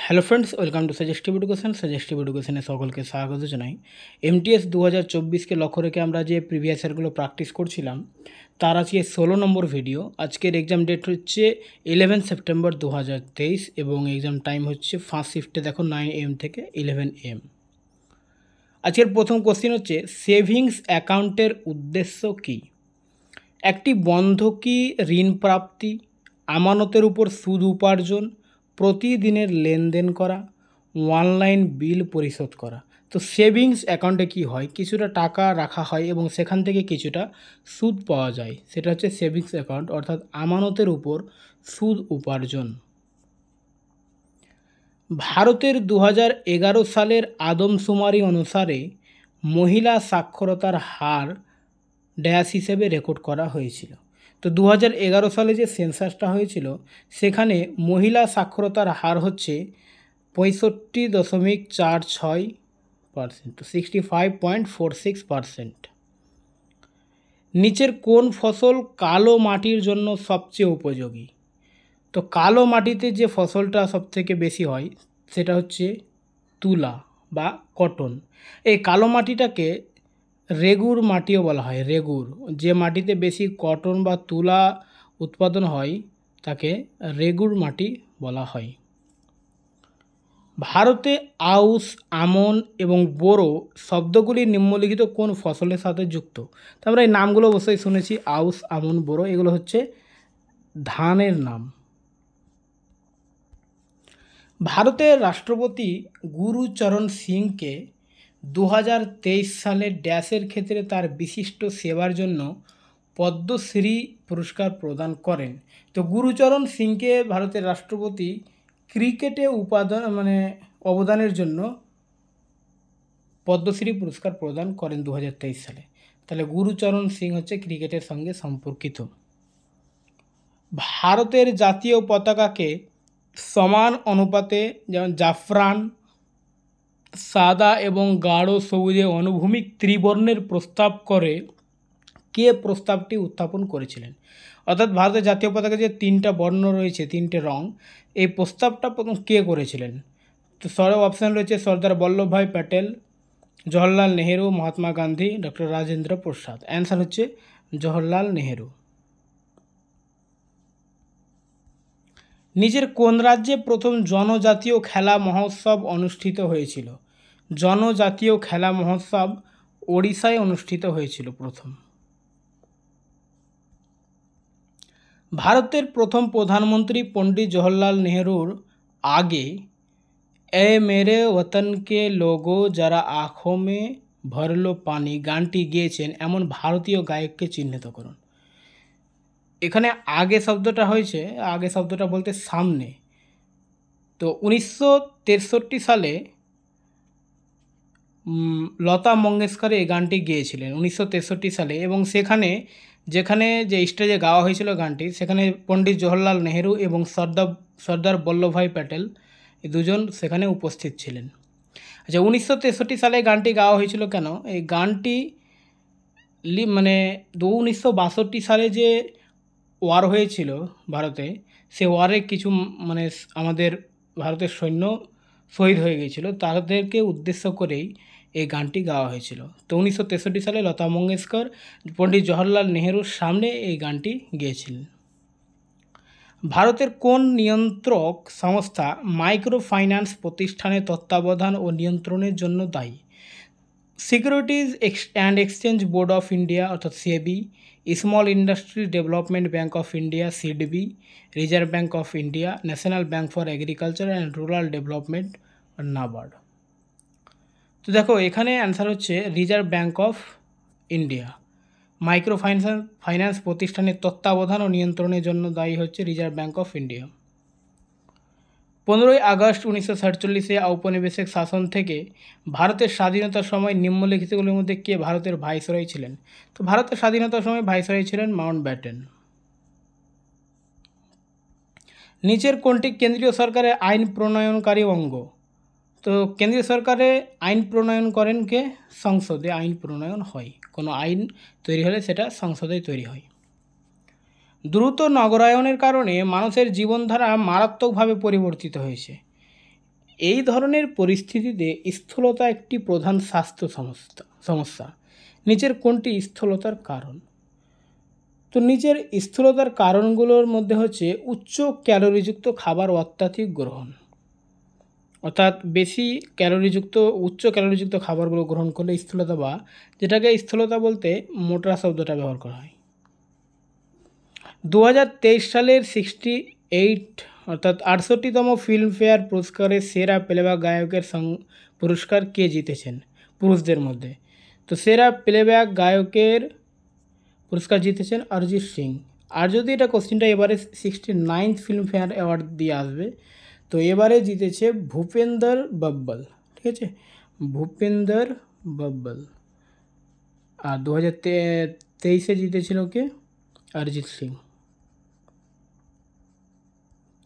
Hello friends, welcome to suggestive education. Suggestive এডুকেশনে সকলকে স্বাগত জানাই। এমটিএস 2024কে লক্ষ্য রেখে আমরা যে প্রিভিয়াস ইয়ারগুলো প্র্যাকটিস করছিলাম তার আজকে 16 নম্বর ভিডিও। আজকের এক্সাম ডেট হচ্ছে 11 সেপ্টেম্বর 2023 এবং এক্সাম টাইম হচ্ছে ফার্স্ট শিফটে দেখো 9 AM থেকে 11 AM। আজকের প্রথম কোশ্চেন হচ্ছে সেভিংস অ্যাকাউন্টের উদ্দেশ্য কী? একটি বন্ধকি ঋণ প্রাপ্তি, আমানতের উপর সুদ উপার্জন, প্রতিদিনের লেনদেন করা, অনলাইন বিল পরিশোধ করা। তো সেভিংস অ্যাকাউন্টে কি হয়, কিছুটা টাকা রাখা হয় এবং সেখান থেকে কিছুটা সুদ পাওয়া যায়, সেটা হচ্ছে সেভিংস অ্যাকাউন্ট, অর্থাৎ আমানতের উপর সুদ উপার্জন। ভারতের 2011 সালের আদমশুমারি অনুসারে মহিলা সাক্ষরতার হার ড্যাশ হিসেবে রেকর্ড করা হয়েছিল। তো 2011 সালে যে সেন্সাসটা হয়েছিল সেখানে মহিলা সাক্ষরতার হার হচ্ছে 65.46%, তো 65.46%। নিচের কোন ফসল কালো মাটির জন্য সবচেয়ে উপযোগী? তো কালো মাটিতে যে ফসলটা সবথেকে বেশি হয় সেটা হচ্ছে তুলা বা কটন। এই কালো মাটিটাকে রেগুর মাটিও বলা হয়। রেগুর, যে মাটিতে বেশি কটন বা তুলা উৎপাদন হয় তাকে রেগুর মাটি বলা হয়। ভারতে আউশ, আমন এবং বোরো শব্দগুলি নিম্নলিখিত কোন ফসলের সাথে যুক্ত? তো আমরা এই নামগুলো অবশ্যই শুনেছি, আউশ, আমন, বোরো, এগুলো হচ্ছে ধানের নাম। ভারতের রাষ্ট্রপতি গুরুচরণ সিংকে 2023 সালে ড্যাশের ক্ষেত্রে তার বিশিষ্ট সেবার জন্য পদ্মশ্রী পুরস্কার প্রদান করেন। তো গুরুচরণ সিংকে ভারতের রাষ্ট্রপতি ক্রিকেটে অবদানের জন্য পদ্মশ্রী পুরস্কার প্রদান করেন 2023 সালে। তাহলে গুরুচরণ সিং হচ্ছে ক্রিকেটের সঙ্গে সম্পর্কিত। ভারতের জাতীয় পতাকাকে সমান অনুপাতে, যেমন জাফরান, সাদা এবং গাঢ় সবুজে অনুভূমিক ত্রিবর্ণের প্রস্তাব করে কে প্রস্তাবটি উত্থাপন করেছিলেন? অর্থাৎ ভারতের জাতীয় পতাকা যে তিনটা বর্ণ রয়েছে, তিনটে রং, এই প্রস্তাবটা প্রথম কে করেছিলেন? তো সরব অপশান রয়েছে সর্দার বল্লভভাই প্যাটেল, জওহরলাল নেহেরু, মহাত্মা গান্ধী, ডক্টর রাজেন্দ্র প্রসাদ। অ্যান্সার হচ্ছে জওহরলাল নেহেরু। নিচের কোন রাজ্যে প্রথম জনজাতীয় খেলা মহোৎসব অনুষ্ঠিত হয়েছিল? জনজাতীয় খেলা মহোৎসব ওড়িশায় অনুষ্ঠিত হয়েছিল প্রথম। ভারতের প্রথম প্রধানমন্ত্রী পণ্ডিত জওহরলাল নেহেরুর আগে এ মেরে ওতন কে লোগো যারা আঁখোं में ভর লো পানি গানটি গেয়েছেন এমন ভারতীয় গায়ককে চিহ্নিত করুন। এখানে আগে শব্দটা হয়েছে, আগে শব্দটা বলতে সামনে। তো 1963 সালে লতা মঙ্গেশকর এই গানটি গেয়েছিলেন 1963 সালে, এবং যেখানে যে স্টেজে গাওয়া হয়েছিল গানটি, সেখানে পণ্ডিত জওহরলাল নেহেরু এবং সর্দার বল্লভভাই প্যাটেল এই দুজন সেখানে উপস্থিত ছিলেন। আচ্ছা, 1963 সালে গানটি গাওয়া হয়েছিল কেন? এই গানটি 1962 সালে যে ওয়ার হয়েছিল ভারতে, সে ওয়ারে কিছু আমাদের ভারতের সৈন্য শহীদ হয়ে গিয়েছিল, তাদেরকে উদ্দেশ্য করেই এই গানটি গাওয়া হয়েছিল। তো 1963 সালে লতা মঙ্গেশকর পণ্ডিত জওহরলাল নেহেরুর সামনে এই গানটি গেয়েছিলেন। ভারতের কোন নিয়ন্ত্রক সংস্থা মাইক্রো ফাইন্যান্স প্রতিষ্ঠানের তত্ত্বাবধান ও নিয়ন্ত্রণের জন্য দায়ী? Securities and exchange board of India অর্থাৎ SEBI, small industry development bank of India SIDBI, reserve bank of India, national bank for agriculture and rural development NABARD. তো দেখো এখানে অ্যান্সার হচ্ছে reserve bank of India. Micro finance প্রতিষ্ঠানের তত্ত্বাবধান ও নিয়ন্ত্রণের জন্য দায়ী হচ্ছে reserve bank of India. 15 August 1947 ঔপনিবেশিক শাসন থেকে ভারতের স্বাধীনতার সময় নিম্নলিখিতগুলির মধ্যে কে ভারতের ভাইসরয় ছিলেন? তো ভারতের স্বাধীনতার সময় ভাইসরয় ছিলেন মাউন্টব্যাটেন। নিচের কোনটি কেন্দ্রীয় সরকারের আইন প্রণয়নকারী অঙ্গ? তো কেন্দ্রীয় সরকারে আইন প্রণয়ন করেন কে? সংসদে আইন প্রণয়ন হয়। কোনো আইন তৈরি হলে সেটা সংসদেই তৈরি হয়। দ্রুত নগরায়নের কারণে মানুষের জীবনধারা মারাত্মকভাবে পরিবর্তিত হয়েছে। এই ধরনের পরিস্থিতিতে স্থূলতা একটি প্রধান স্বাস্থ্য সমস্যা। নিচের কোনটি স্থূলতার কারণ? তো নিচের স্থূলতার কারণগুলোর মধ্যে হচ্ছে উচ্চ ক্যালোরিযুক্ত খাবার অত্যাধিক গ্রহণ, অর্থাৎ বেশি ক্যালোরিযুক্ত উচ্চ ক্যালোরিযুক্ত খাবারগুলো গ্রহণ করলে স্থূলতা, বা যেটাকে স্থূলতা বলতে মোটা শব্দটা ব্যবহার করা হয়। 2023 সালের 68 অর্থাৎ 68তম ফিল্মফেয়ার পুরস্কারে সেরা প্লেব্যাক গায়কের পুরস্কার কে জিতেছেন পুরুষদের মধ্যে? তো সেরা প্লেব্যাক গায়কের পুরস্কার জিতেছেন অরিজিৎ সিং। আর যদি এটা কোশ্চেনটা এবারে 69th ফিল্মফেয়ার অ্যাওয়ার্ড দিয়ে আসবে, তো এবারে জিতেছে ভূপেন্দর বব্বল, ঠিক আছে, ভূপেন্দর বব্বল। আর 2023-এ জিতেছিল কে? অরিজিৎ সিং।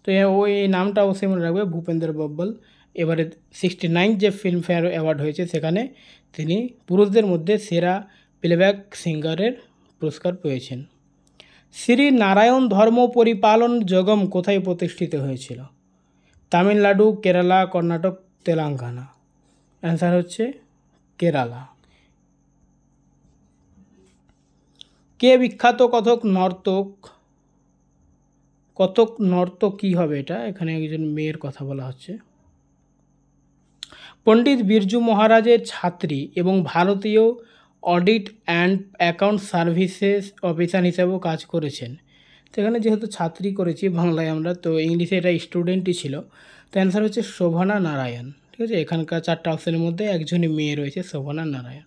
তো ওই নামটা অবশ্যই মনে রাখবে, ভূপেন্দর বব্বল। এবারে 69 যে ফিল্মফেয়ার অ্যাওয়ার্ড হয়েছে সেখানে তিনি পুরুষদের মধ্যে সেরা প্লেব্যাক সিঙ্গারের পুরস্কার পেয়েছেন। শ্রী নারায়ণ ধর্ম পরিপালন যজ্ঞম কোথায় প্রতিষ্ঠিত হয়েছিল? তামিলনাড়ু, কেরালা, কর্ণাটক, তেলেঙ্গানা। অ্যান্সার হচ্ছে কেরালা। কে বিখ্যাত কত্থক নর্তক কী হবে এটা? এখানে একজন মেয়ের কথা বলা হচ্ছে। পণ্ডিত বিরজু মহারাজের ছাত্রী এবং ভারতীয় audit and account services officer হিসেবেও কাজ করেছেন। তো এখানে যেহেতু ছাত্রী করেছি বাংলায় আমরা, তো ইংলিশে এটা স্টুডেন্টই ছিল। তো অ্যান্সার হচ্ছে শোভনা নারায়ণ, ঠিক আছে। এখানকার 4টা অপশনের মধ্যে একজনই মেয়ে রয়েছে, শোভনা নারায়ণ।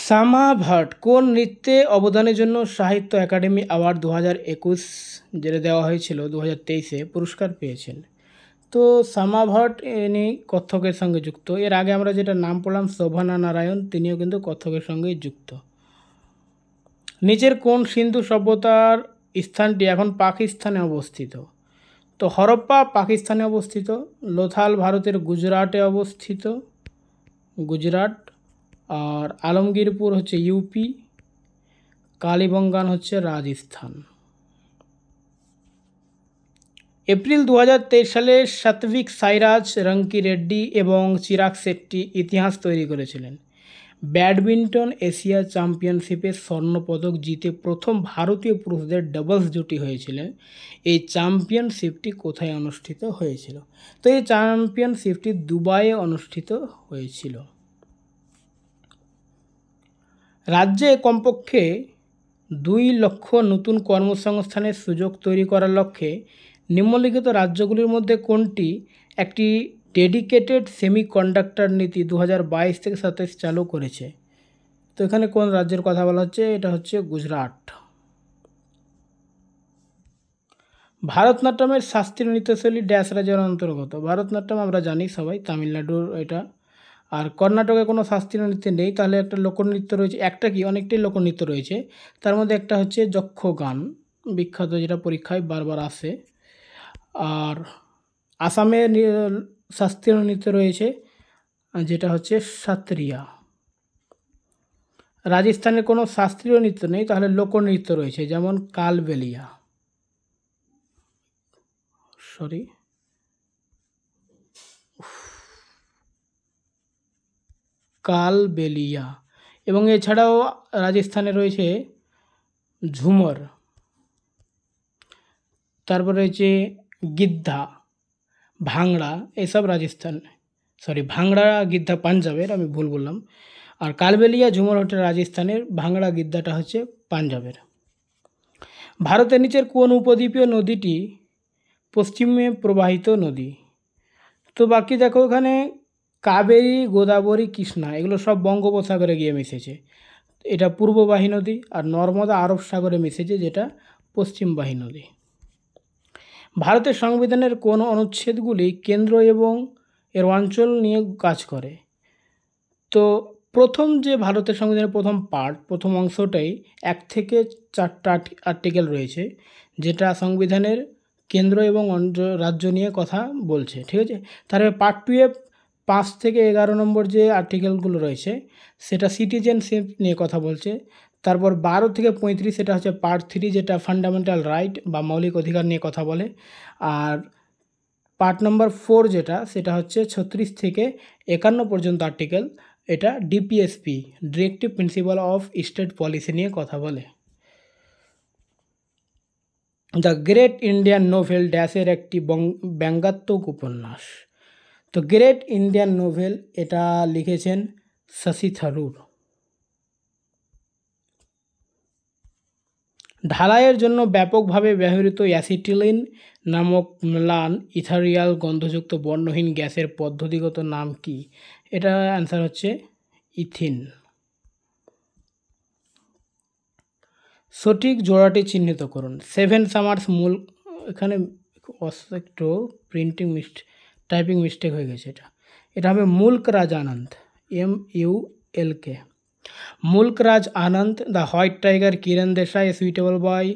শ্যামা ভাট কোন নৃত্যে অবদানের জন্য সাহিত্য একাডেমি অ্যাওয়ার্ড 2021 যেটা দেওয়া হয়েছিল 2023-এ পুরস্কার পেয়েছেন? তো শ্যামা ভাট ইনি কত্থকের সঙ্গে যুক্ত। এর আগে আমরা যেটা নাম পড়লাম শোভনা নারায়ণ, তিনিও কিন্তু কত্থকের সঙ্গেই যুক্ত। নিচের কোন সিন্ধু সভ্যতার স্থানটি এখন পাকিস্তানে অবস্থিত? তো হরপ্পা পাকিস্তানে অবস্থিত, লোথাল ভারতের গুজরাটে অবস্থিত, গুজরাট। আর আলমগীরপুর হচ্ছে ইউপি, কালীবঙ্গান হচ্ছে রাজস্থান। এপ্রিল 2023 সালে সাত্বিক সাইরাজ, রঙ্কি রেড্ডি এবং চিরাগ শেট্টি ইতিহাস তৈরি করেছিলেন। ব্যাডমিন্টন এশিয়া চ্যাম্পিয়নশিপে স্বর্ণপদক জিতে প্রথম ভারতীয় পুরুষদের ডাবলস জুটি হয়েছিলেন। এই চ্যাম্পিয়নশিপটি কোথায় অনুষ্ঠিত হয়েছিল? তো এই চ্যাম্পিয়নশিপটি দুবাইয়ে অনুষ্ঠিত হয়েছিল। রাজ্যে কমপক্ষে 2 লক্ষ নতুন কর্মসংস্থানের সুযোগ তৈরি করার লক্ষ্যে নিম্নলিখিত রাজ্যগুলির মধ্যে কোনটি একটি ডেডিকেটেড সেমিকন্ডাক্টর নীতি 2022 থেকে 27 চালু করেছে? তো এখানে কোন রাজ্যের কথা বলা হচ্ছে? এটা হচ্ছে গুজরাট। ভারতনাট্যমের শাস্ত্রীয় নৃত্যশৈলী ড্যাশ রাজ্যের অন্তর্গত? ভারতনাট্যম আমরা জানি সবাই তামিলনাড়ুর এটা। আর কর্ণাটকে কোনো শাস্ত্রীয় নৃত্য নেই, তাহলে একটা লোকনৃত্য রয়েছে, একটা কি অনেকটাই লোকনৃত্য রয়েছে। তার মধ্যে একটা হচ্ছে যক্ষগান, বিখ্যাত, যেটা পরীক্ষায় বারবার আসে। আর আসামে শাস্ত্রীয় নৃত্য রয়েছে যেটা হচ্ছে সাত্রিয়া। রাজস্থানের কোনো শাস্ত্রীয় নৃত্য নেই, তাহলে লোকনৃত্য রয়েছে, যেমন কালবেলিয়া, কালবেলিয়া। এবং এছাড়াও রাজস্থানে রয়েছে ঝুমর, তারপর রয়েছে গিদ্ধা, ভাংড়া, এসব রাজস্থান, ভাংড়া গিদ্ধা পাঞ্জাবের, আমি ভুল বললাম। আর কালবেলিয়া ঝুমর হচ্ছে রাজস্থানের, ভাংড়া গিদ্দাটা হচ্ছে পাঞ্জাবের। ভারতের নিচের কোন উপদ্বীপীয় নদীটি পশ্চিমে প্রবাহিত নদী? তো বাকি দেখো এখানে কাবেরী, গোদাবরী, কৃষ্ণা এগুলো সব বঙ্গোপসাগরে গিয়ে মিশেছে, এটা পূর্ববাহী নদী। আর নর্মদা আরব সাগরে মিশেছে, যেটা পশ্চিমবাহী নদী। ভারতের সংবিধানের কোন অনুচ্ছেদগুলি কেন্দ্র এবং এর অঞ্চল নিয়ে কাজ করে? তো প্রথম যে ভারতের সংবিধানের প্রথম অংশটাই 1 থেকে 4টা আর্টিকেল রয়েছে, যেটা সংবিধানের কেন্দ্র এবং রাজ্য নিয়ে কথা বলছে, ঠিক আছে। তারপরে পার্ট 2-এ 5 থেকে 11 নম্বর যে আর্টিকেলগুলো রয়েছে সেটা সিটিজেনশিপ নিয়ে কথা বলছে। তারপর 12 থেকে 35 সেটা হচ্ছে পার্ট 3, যেটা ফান্ডামেন্টাল রাইট বা মৌলিক অধিকার নিয়ে কথা বলে। আর পার্ট নাম্বার 4 যেটা, সেটা হচ্ছে 36 থেকে 51 পর্যন্ত আর্টিকেল। এটা DPSP, directive principal of state policy নিয়ে কথা বলে। দ্য গ্রেট ইন্ডিয়ান নোভেল ড্যাশের একটি ব্যঙ্গাত্মক উপন্যাস। তো গ্রেট ইন্ডিয়ান নোভেল এটা লিখেছেন শশী থারুর। ঢালাইয়ের জন্য ব্যাপকভাবে ব্যবহৃত অ্যাসিটিলিন নামক ম্লান ইথারিয়াল গন্ধযুক্ত বর্ণহীন গ্যাসের পদ্ধতিগত নাম কি? এটা অ্যান্সার হচ্ছে ইথিন। সঠিক জোড়াটি চিহ্নিত করুন। 7 সামার্স মূল, এখানে একটু টাইপিং মিস্টেক হয়ে গেছে। এটা হবে Mulk Raj Anand, MULK। Mulk Raj Anand, the white tiger Kiran Desai, suitable boy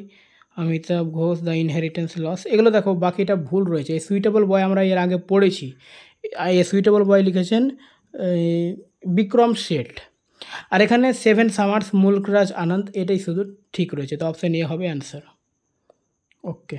Amitav Ghosh, the inheritance loss. এগুলো দেখো বাকিটা ভুল রয়েছে। এই সুইটেবল বয় আমরা এর আগে পড়েছি। এই সুইটেবল বয় লিখেছেন বিক্রম শেঠ। আর এখানে 7 সামার্স মুল্করাজ আনন্দ, এটাই শুধু ঠিক রয়েছে। তো অপশান এ হবে অ্যান্সার। ওকে।